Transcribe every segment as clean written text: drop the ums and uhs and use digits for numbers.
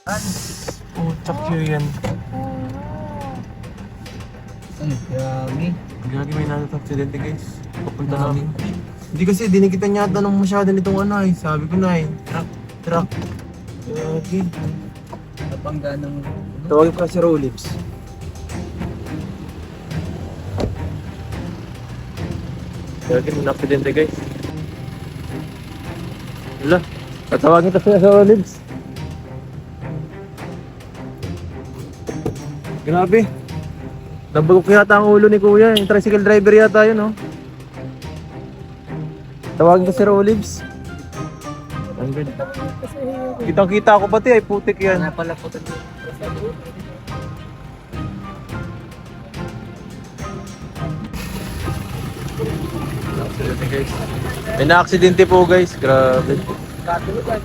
Putak yun yan. Ay, grabe. Gagi may aksidente guys. Papunta namin. Hindi kasi dinikitan yata ng masyado nitong ano eh. Sabi ko na eh. Truck. Gagi. Napangga ng... Tawagin ko si Rolips. Gagi may aksidente guys. Wala. Tatawagin ko siya sa Rolips. Grabe. Nabulok yata ang ulo ni kuya. Yung tricycle driver yata yun, oh. Tawagin ko si Rolips. Kitang-kita ako pati ay putik yan. Kaya pala po ito. May na-aksidente po guys. Grabe. Katulugan.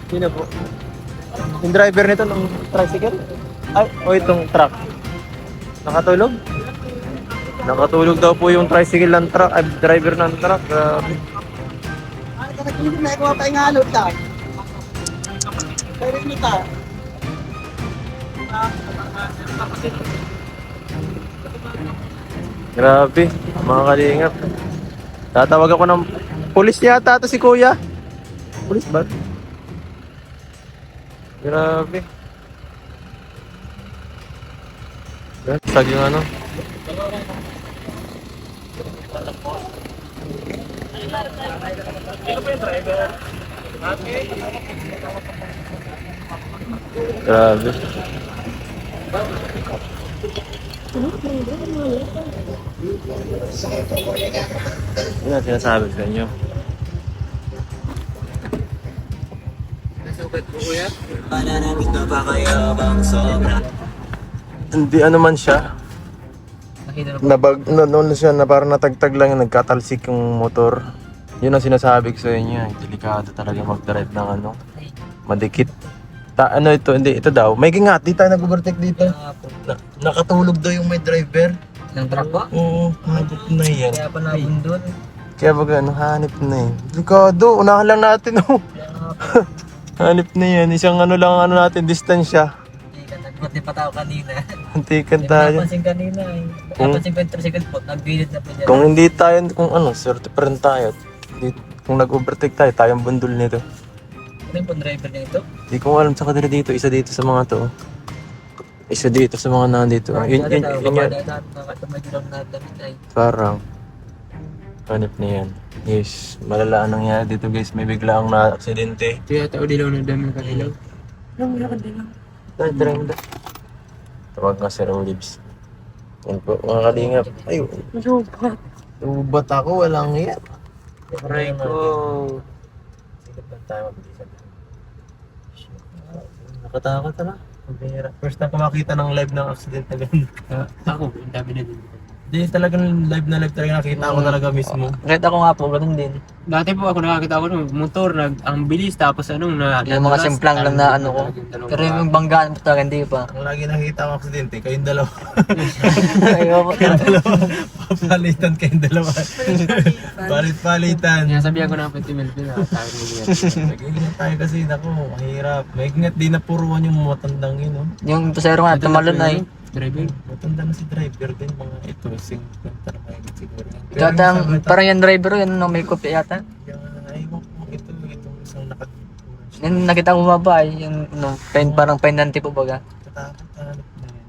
Sino po? Yung driver nito ng tricycle? Ay, o itong truck. Nakatulog? Nakatulog daw po yung tricycle ng truck, ay driver ng truck. Grabe. Hindi na ako mapahingalot ta. Pero ito ta. Grabe, mga kalingap. Tatawag ako ng pulis yata ito si kuya. Pulis ba? Grabe. Sag yung ano. Grabe. Yan ang sinasabi sa inyo. Nasukat po kuya? Pananamit na ba kayo bang sobra? Hindi ano man siya. Noon siya na parang natagtag lang yung nagkatalsik yung motor. Yun ang sinasabi ko sa inyo. Delikado talaga mag-drive ng ano. Madikit. Ano ito? Hindi, ito daw. May gingat. Di tayo nag-overtake dito. Nakatulog daw yung may driver. Ng truck ba? Oo, hanip na yan. Kaya pa nabundol. Kaya baga ano, hanip na yan. Delikado, unahan lang natin oh. Hanip na yan. Isang ano lang ano natin, distansya. Hindi ka nagbuti pa tao kanina. Antikan Hindi tayo. napansin kanina eh. Napansin ko yung tricycle po. Nagbilid na po dyan. Kung hindi tayo, kung ano, swerte pa rin tayo. Kung nag-overtake tayo, tayong bundol nito. Ano yung driver niya ito? Hindi ko alam sa kanila dito, isa dito sa mga to. Isa dito sa mga nandito. Yun yan. Nakatumad lang na damit ay. Parang hanip na yan. Yes, malala ang nangyari dito guys. May biglaang na-aksidente. Ito yata o dilaw na dami ng kanilaw. Try mo na. Tawag nga si Rolips. Yan po, mga kalingap. Ayun. Ubat ako, walang yan. Aray ko. Sikap lang tayo, mabilisan. Nakatakot na. First time ko makita ng live ng accident na ganun. Ako, ang dami na din. Hindi, talagang live na live talaga nakita ko talaga mismo. Kahit ako nga po, ganun din. Dati po ako nakakita ko ng motor, ang bilis tapos anong na... Yung mga simplang lang na ano ko. Pero yung banggaan po talaga hindi pa. Ang lagi nakita ko aksidente, kayong dalawa. Ayoko po. Kayong dalawa. Papalitan kayong dalawa. Palit-palitan. Sinasabihan ko ng 50 minutes na tayo mo yan. Nag-iingat tayo kasi, naku, mahirap. May ingat, di napuruan yung matandang yun, no? Yung pasero nga, tumalon na eh. Driver. Matanda na si driver din, mga ito, 50 na mahigit siguro. Katang, parang yung driver yun, no, may kopya yata. Aywan ko, itong isang nakaturan. Yung nakita ko baba eh, yung no, parang pendante po baga. Katakot, hanap na yun.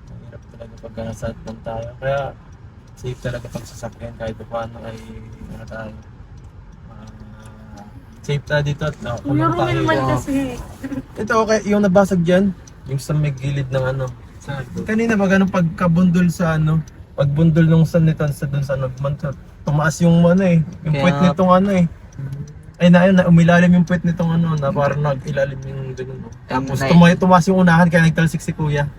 Mahirap talaga pagka nasa atman tayo. Kaya, safe talaga pag sasakyan kahit paano ay, ano tayo. Safe tayo dito at kulong tayo. Ito okay, yung nabasag dyan, yung sa may gilid ng ano. Kanina ba ganun pagkabundol sa ano, pagbundol nung san nito sa dun sa ano, tumaas yung ano eh, yung Kaya puwet nitong ano eh. Ay na umilalim yung puwet nitong ano, na parang nag-ilalim yung ganun. No? Tapos tumaas yung unahan kaya nagtalsik si kuya.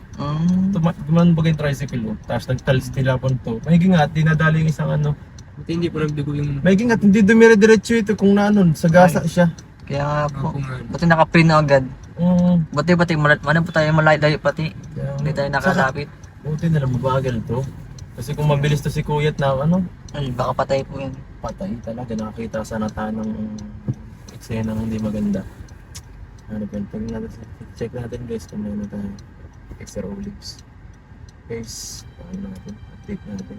Duman bagay yung tricycle, tapos nagtalsik nila po to. Mahiging nga, dinadali yung isang ano. Buti hindi po nagdugo yung... Mahiging nga, hindi dumire-diretso ito kung naanon, sagasa siya. Kaya nga po, buti nakaprint na agad. Buti po tayo malayo pati. Hindi tayo nakalapit. Buti na lang mabagal to. Kasi kung mabilis to si kuya at na ano, Ay, baka patay po yan. patay talaga. Nakakita sana tayo ng eksenang hindi maganda. Ano ba? Check natin guys kung meron tayo extra olives. Guys, ano natin, update natin.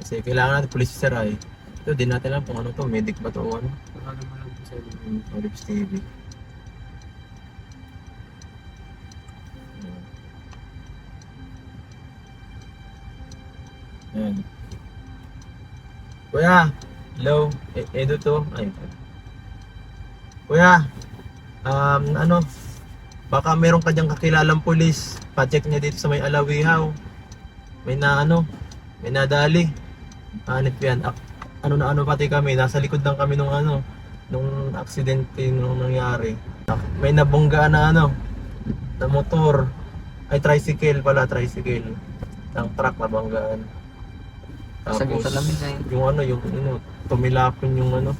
Kasi kailangan natin police sir ay. Ito, di natin alam kung ano to, medic ba to o ano. Ano mo lang po sa Olives TV. Ayan. Kuya! Hello? Edo to? Ay. Kuya! Ano? Baka meron ka diyang kakilalang pulis. Pa-check niya dito sa may Alawihaw. May nadali. Hanip yan. Ano pati kami. Nasa likod lang kami nung nung aksidente nung nangyari. May nabunggaan na na motor. Ay, tricycle pala, tricycle. Ng truck na banggaan. Sabi sa lamin na Yung tumilapon yung yung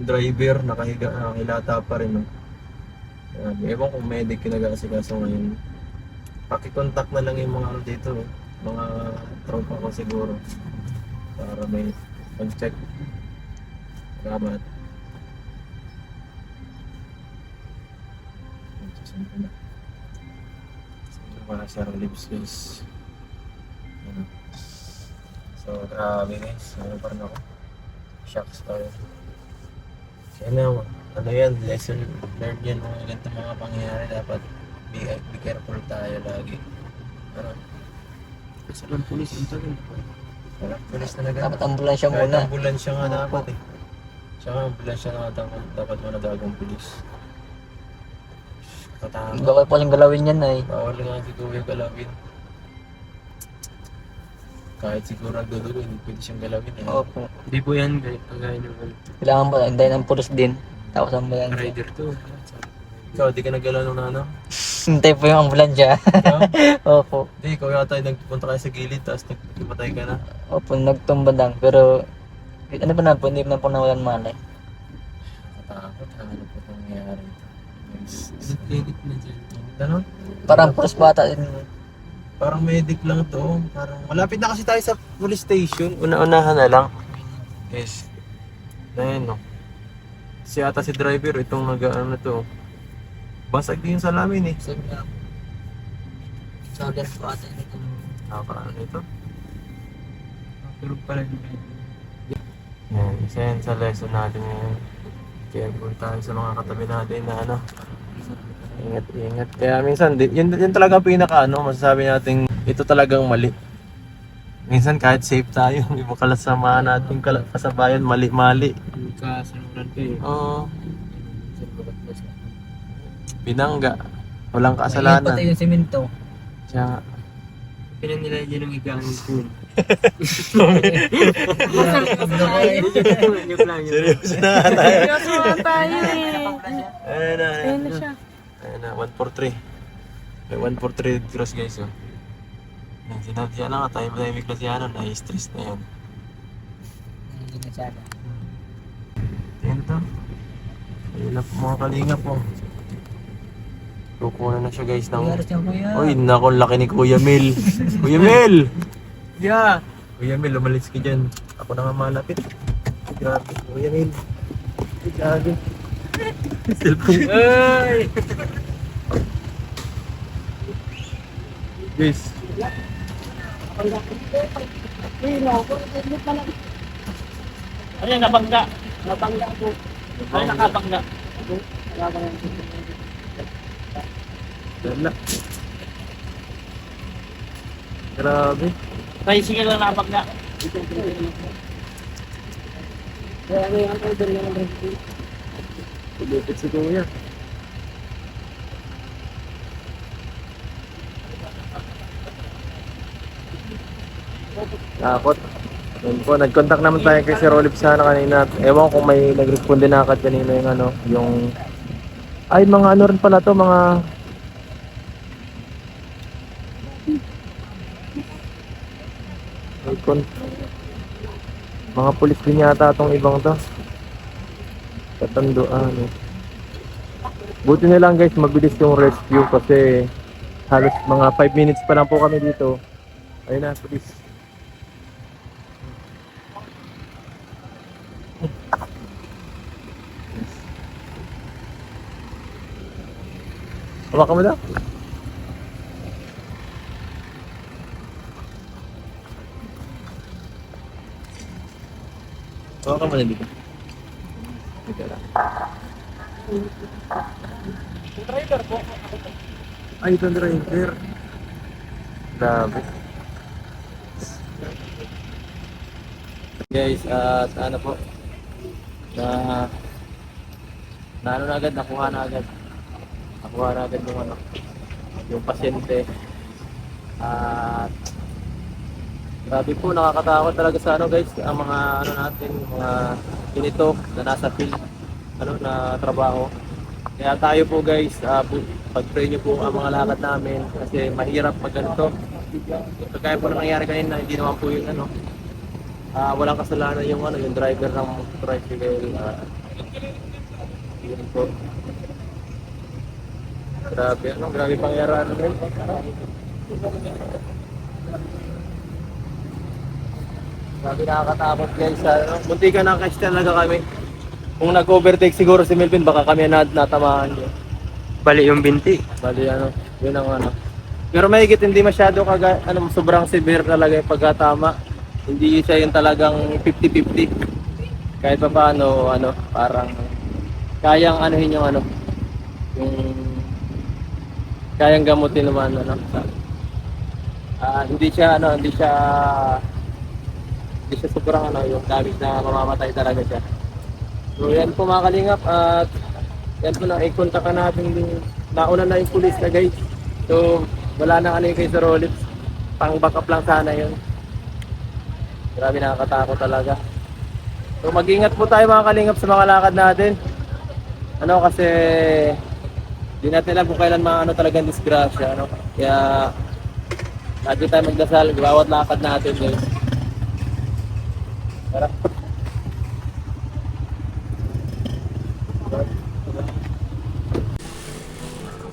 driver, nakahilata pa rin. Ewan kung medic kinag-aasikaso ngayon. Pakikontak na lang yung mga dito, mga tropa ko siguro. Para may pag-check. Salamat. Para sa lips guys. So, grabe guys. Ano pa rin ako? Shocks tayo. Kaya ano yan, lesson learned yan mga ganito mga pangyayari. Dapat be careful tayo lagi. Ano? Kasi ang pulis ito rin. Wala, pulis talaga. Dapat ambulansya Kahit muna. ambulansya nga dapat eh. Tsaka ambulansya nga dapat manadagong pulis. Katama. Bawal po yung galawin yan ay. Bawal nga si Kuya galawin. Kahit siguro nagdudugo, hindi pwede siyang galawin eh. Opo. Hindi po yan, kagaya ng Kailangan ba, hintayin ng pulis din. Tapos ambulansya. rider to. Ikaw, di ka naggalaw nung Hintay po yung ambulansya. No? Opo. Hindi, ikaw yata nagpunta kayo sa gilid, tapos nagpatay ka na. Opo, nagtumba lang. Pero, ano ba na po, hindi na po nawalan malay. Nakatakot, ano po itong nangyayari? Edit na dyan. Ano? Parang pulis bata din. Parang medic lang to. Parang malapit na kasi tayo sa police station. Una-unahan na lang. Yes. Ayun no. Si ata si driver, itong nag-ano to. Basag din yung salamin eh. Sabi nga po. Sabi po ata ito. Ano ito? Tulog pala yun. Yan, isa yan sa lesson natin ngayon. Careful tayo sa mga katabi natin na Ingat. Kaya minsan, yun talaga pinaka masasabi natin ito talagang mali. Minsan kahit safe tayo, hindi mo kalasamahan natin kasabayan, mali-mali. Kasaluran ko eh. Oo. Binangga. Walang Pati kasalanan. yung simento. Siya nga. Pinan nila dyan ang higaan ng pool. Joke lang. Seryoso na nga tayo. Seryoso nga tayo eh. Ayan Ayun na siya. Ayan na, 143. May 143 cross guys oh. Yan, sinadya na nga tayo may klasyanan, na-stress na yan. Hindi na siya. Yan to. Ayun na po mga kalinga po. Kukunan na siya guys ng... Nangyari siya kuya. Uy, naku, laki ni Kuya Mel. Kuya Mel! Yeah! Kuya Mel, umalis ka dyan. Ako na nga malapit. Grabe, Kuya Mel. Grabe. Cellphone. Ay! Guys. Ayan, nabangga. Nabangga po. Ay, nakabangga. Dala. Grabe. Tricycle lang nakabangga. Lupit si Kuya. Takot. Yun po, nag-contact naman tayo kay Sir Olive sana kanina. Ewan kung may nag-respond din na agad kanina yung ay mga rin pala to, mga mga pulis din yata itong ibang to. Katanduan eh. Buti na lang guys, mabilis yung rescue kasi halos mga 5 minutes pa lang po kami dito. Ayun na, pulis. Hawakan mo daw. Hawakan mo na dito. Dito lang. Driver po. Ay, ito ang driver. Grabe. Guys, at ano po, na ano na agad, nakuha na agad yung ano, yung pasyente. At grabe po, nakakatakot talaga sa ano guys, ang mga ano natin, mga pinito na nasa field, ano, na trabaho. Kaya tayo po guys, pag-pray nyo po ang mga lakad namin kasi mahirap pag ganito. Kaya po na nangyari kanina, hindi naman po yung ano, walang kasalanan yung ano, yung driver ng tricycle. Yun po. Grabe pangyayari ano guys. Grabe nakakatakot guys. Munti ka nakaka-stall talaga kami. Kung nag-overtake siguro si Melvin, baka kami natamaan niya. Bali yung binti. Bali ano, yun ang ano. Pero mahigit hindi masyado sobrang severe talaga yung pagkatama. Hindi siya yung talagang 50-50. Kahit pa paano, ano, parang kayang anuhin yung ano, yung kayang gamutin naman ano. Hindi siya sobrang ano, yung damage na mamamatay talaga siya. So yan po mga kalingap, at yan po na i-contact natin din. Nauna na yung police na guys. So wala na kay Sir Rolitz. Pang backup lang sana yun. Grabe nakakatakot talaga. So mag-ingat po tayo mga kalingap sa mga lakad natin. Ano kasi di natin alam kung kailan maano talagang disgrasya, ano. Kaya lagi tayo magdasal bawat lakad natin guys. Tara.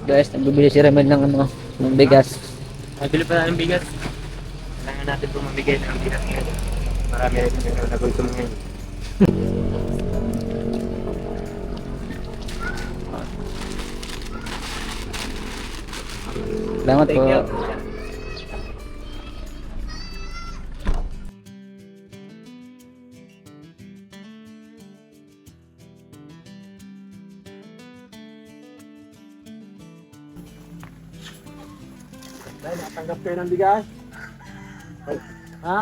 Guys, nagbibili si Ramel ng ano, ng bigas. Nabili pa ng bigas. Kailangan natin po mamigay ng bigas ngayon. Marami rin yung nagutom ngayon. Salamat Thank po. you. Dahil natanggap kayo ng bigas? Ha?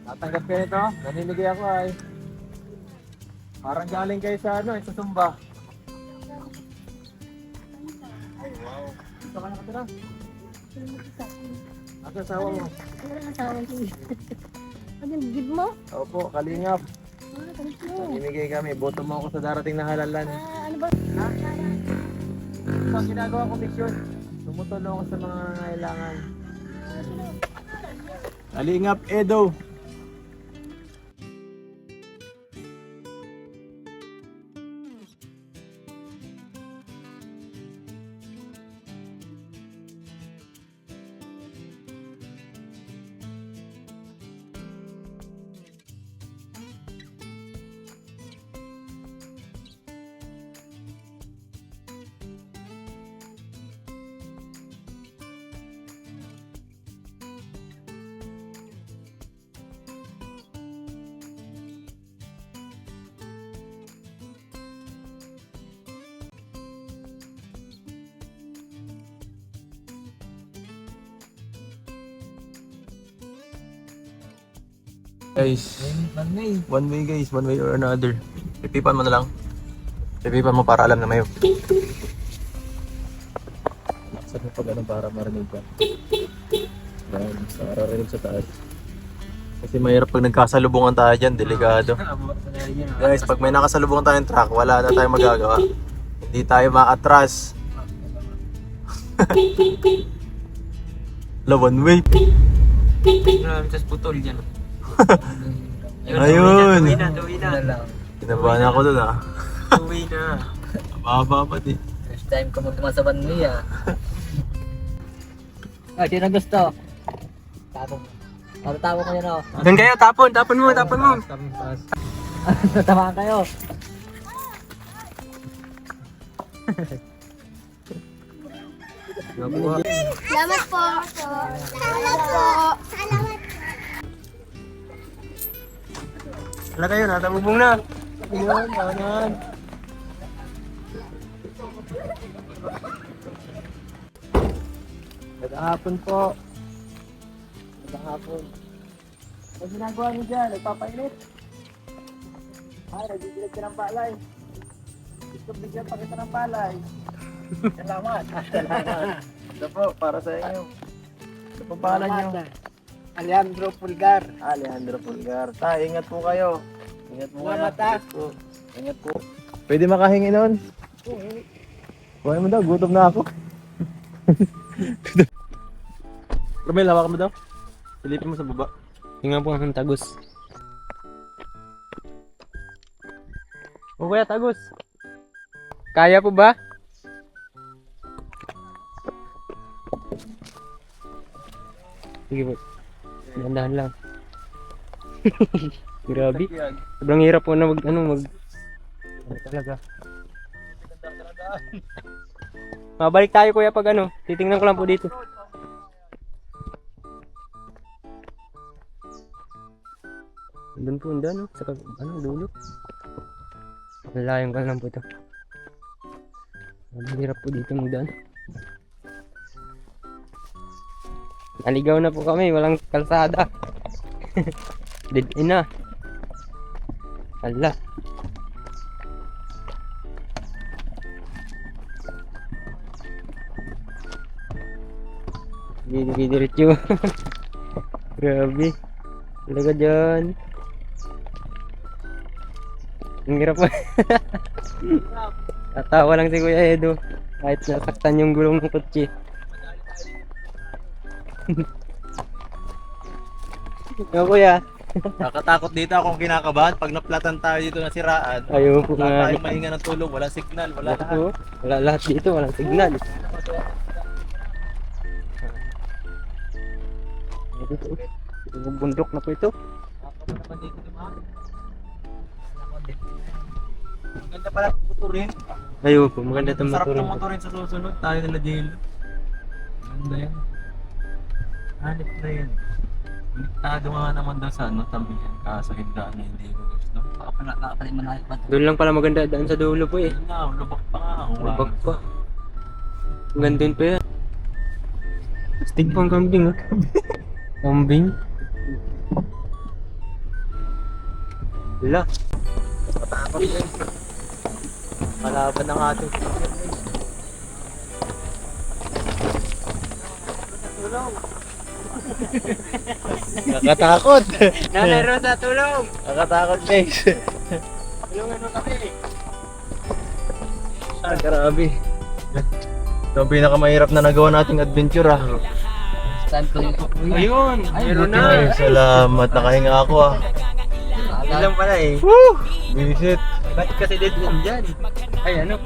Natanggap kayo nito? Naninigay ako ay. Parang galing kayo sa ano, sa Sumba. Ay, wow. Gusto ka nakatira? Asa asawa mo? Ano, give mo? Opo, kalingap. Thank you. Namimigay kami. Boto mo ako sa darating na halalan. Ano ba? Ito ang ginagawa ko mission. Tumutulong ako sa mga nangangailangan. Kalingap Edo. Guys, one way guys, one way or another. Pipipan mo na lang. Pipipan mo para alam na may. Saan mo pag ano para marinig ka? Yan, para rinig sa taas. Kasi mahirap pag nagkasalubungan tayo dyan, delikado. Guys, pag may nakasalubungan tayong truck, wala na tayong magagawa. Hindi tayo maatras. La one way. Marami tas putol dyan. Ayun. Tuwi na. Kinabahan ako dun ah. Tuwi na. Mababa pa di. First time ko magtumasaban mo ah. Ah, sino gusto? Tapon. Tapon ko yun oh. Doon kayo, tapon mo. Natamaan kayo. Salamat po. Salamat po. Salamat. Wala kayo, natabubong na. Ayun, kanan. Magandang hapon po. Magandang hapon. Ang ginagawa niyo dyan, nagpapainit. Ay, nagbibilag ka ng palay. Gusto bigyan pa kita ng palay. Salamat. Salamat. Ito po, para sa inyo. Ito po pangalan niyo. Alejandro Pulgar. Alejandro Pulgar. Ta, ingat po kayo. Ingat po kayo. Salamat, ha. Ingat po. Ingat po. Pwede makahingi nun? Kuha mo daw, gutom na ako. Romel, hawakan mo daw. Silipin mo sa baba. Tingnan po ang tagos. O kuya, tagos. Kaya po ba? Sige po. Dahan lang. Grabe. Sobrang hirap po na ano talaga. Mabalik tayo kuya pag ano. Titingnan ko lang po dito. Doon po, no? Sa dulo. Malayang ka lang po ito. Ang hirap po dito magdaan. Naligaw na po kami, walang kalsada. Dead end na. Hala. Diretso. Grabe. Talaga dyan. Ang hirap pa. Tatawa lang si Kuya Edo. Kahit nasaktan yung gulong ng kotse. Yo Kuya. Nakatakot dito akong kinakabahan pag naplatan tayo dito na siraan. Ayaw po Wala nga. tayong mahinga ng tulog, wala signal, wala lahat. Wala lahat dito, walang signal. Yung bundok na po ito. Maganda pala motorin. Ayaw po, maganda itong Sarap motor. ng motorin sa susunod. Tayo nila jail. Ganda yan. Hanip na yun. Limitado nga naman daw sa ano, tambihan. Kaso hindaan niya, hindi ko gusto. Nakapalimanayot ba? Doon lang pala maganda daan sa dulo po eh. Yun nga, lubak pa nga. Lubak pa. Ang ganda yun pa yan. Stig pang kambing ah. Kambing. Wala. Matakot yun. Malaban ng ating Nakatakot. Nanay Rosa, tulong! Nakatakot guys. Tulungan mo kami. Grabe. Ito ang pinakamahirap na nagawa nating adventure ah. Saan ko yung kuya? Ayun! Meron na! Ay, salamat. Nakahinga ako ah. Yun lang pala eh. Visit. Bakit kasi dead end dyan? Ay ano,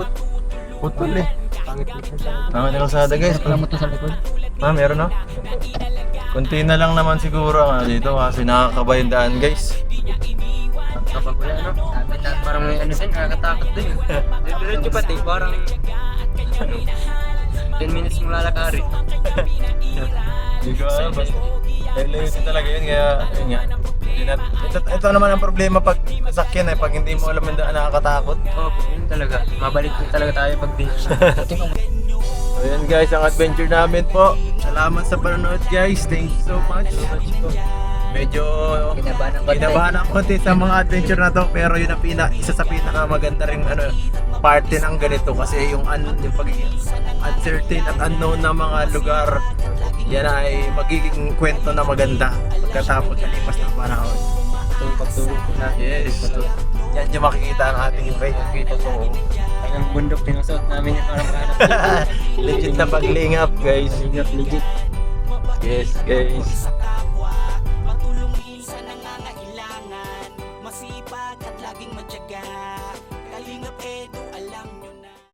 Putol eh. pangit mo siya. Pangit na kalsada guys. Wala mo to sa likod. Meron na. Kunti na lang naman siguro ang dito kasi nakakabayan daan guys. Kapag wala ano, sabi na parang may ano din, nakakatakot din. Diretso pati, parang ano, 10 minutes mong lalakari. Hindi ko alam. Layo talaga yun kaya yun nga. Ito naman ang problema pag sakyan eh. Pag hindi mo alam yung daan nakakatakot. Oo, yun talaga. Mabalik din talaga tayo pag di. So yun guys, ang adventure namin po. Salamat sa panonood guys. Thank you so much. Medyo kinabahan ang konti sa mga adventure na to, pero yun ang isa sa pinakamaganda ring ano, parte ng ganito kasi yung pagiging uncertain at unknown na mga lugar, yan ay magiging kwento na maganda pagkatapos ng lipas ng panahon. Itong pagtulog ko na. Yes. Yan yung makikita ang ating kita to. Ang bundok pinusot namin yung parang hanap. Legit na paglingap guys. Legit. Yes guys.